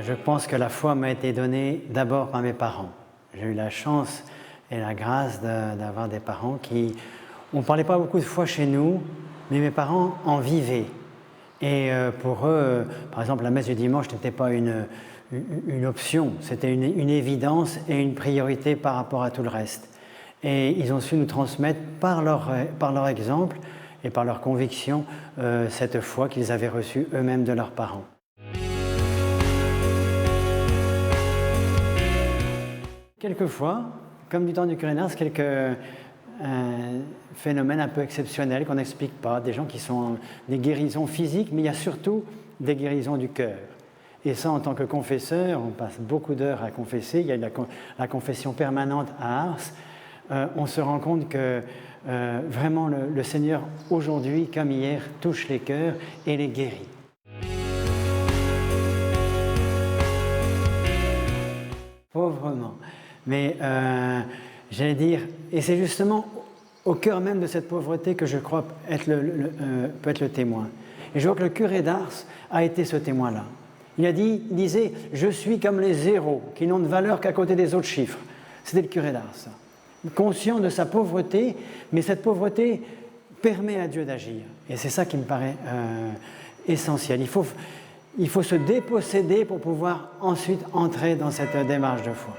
Je pense que la foi m'a été donnée d'abord par mes parents. J'ai eu la chance et la grâce d'avoir des parents qui... On ne parlait pas beaucoup de foi chez nous, mais mes parents en vivaient. Et pour eux, par exemple, la messe du dimanche n'était pas une option, c'était une évidence et une priorité par rapport à tout le reste. Et ils ont su nous transmettre par leur exemple et par leur conviction cette foi qu'ils avaient reçue eux-mêmes de leurs parents. Quelquefois, comme du temps du curé d'Ars, quelques phénomènes un peu exceptionnels qu'on n'explique pas, des gens qui sont des guérisons physiques, mais il y a surtout des guérisons du cœur. Et ça, en tant que confesseur, on passe beaucoup d'heures à confesser, il y a la confession permanente à Ars, on se rend compte que vraiment le Seigneur, aujourd'hui comme hier, touche les cœurs et les guérit. Pauvrement. Mais j'allais dire, et c'est justement au cœur même de cette pauvreté que je crois peut être le témoin. Et je vois que le curé d'Ars a été ce témoin-là. Il disait, je suis comme les zéros, qui n'ont de valeur qu'à côté des autres chiffres. C'était le curé d'Ars. Conscient de sa pauvreté, mais cette pauvreté permet à Dieu d'agir. Et c'est ça qui me paraît essentiel. Il faut se déposséder pour pouvoir ensuite entrer dans cette démarche de foi.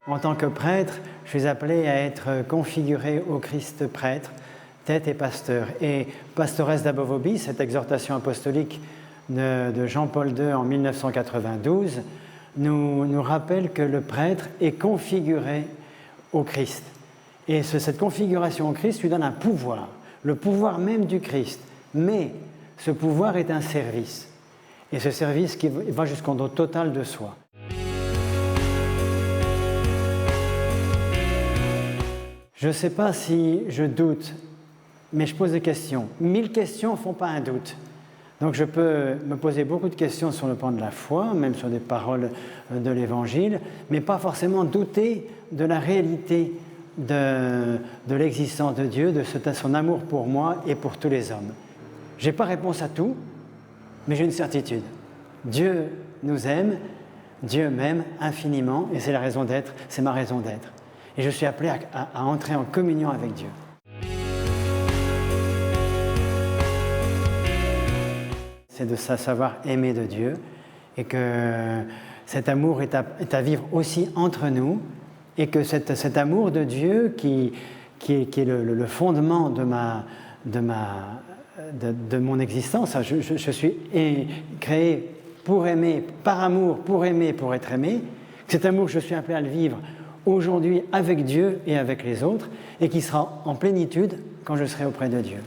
En tant que prêtre, je suis appelé à être configuré au Christ prêtre, tête et pasteur. Et Pastores d'Above Vobis, cette exhortation apostolique de Jean-Paul II en 1992, nous rappelle que le prêtre est configuré au Christ. Et cette configuration au Christ lui donne un pouvoir, le pouvoir même du Christ. Mais ce pouvoir est un service. Et ce service qui va jusqu'au don total de soi. Je ne sais pas si je doute, mais je pose des questions. 1000 questions ne font pas un doute. Donc je peux me poser beaucoup de questions sur le plan de la foi, même sur des paroles de l'Évangile, mais pas forcément douter de la réalité de l'existence de Dieu, de son amour pour moi et pour tous les hommes. Je n'ai pas réponse à tout, mais j'ai une certitude. Dieu nous aime, Dieu m'aime infiniment, et c'est la raison d'être, c'est ma raison d'être. Et je suis appelé à entrer en communion avec Dieu. C'est de savoir aimer de Dieu et que cet amour est à vivre aussi entre nous et que cet amour de Dieu qui est le fondement de mon existence, je suis créé pour aimer, par amour, pour aimer, pour être aimé. Cet amour, je suis appelé à le vivre aujourd'hui avec Dieu et avec les autres et qui sera en plénitude quand je serai auprès de Dieu.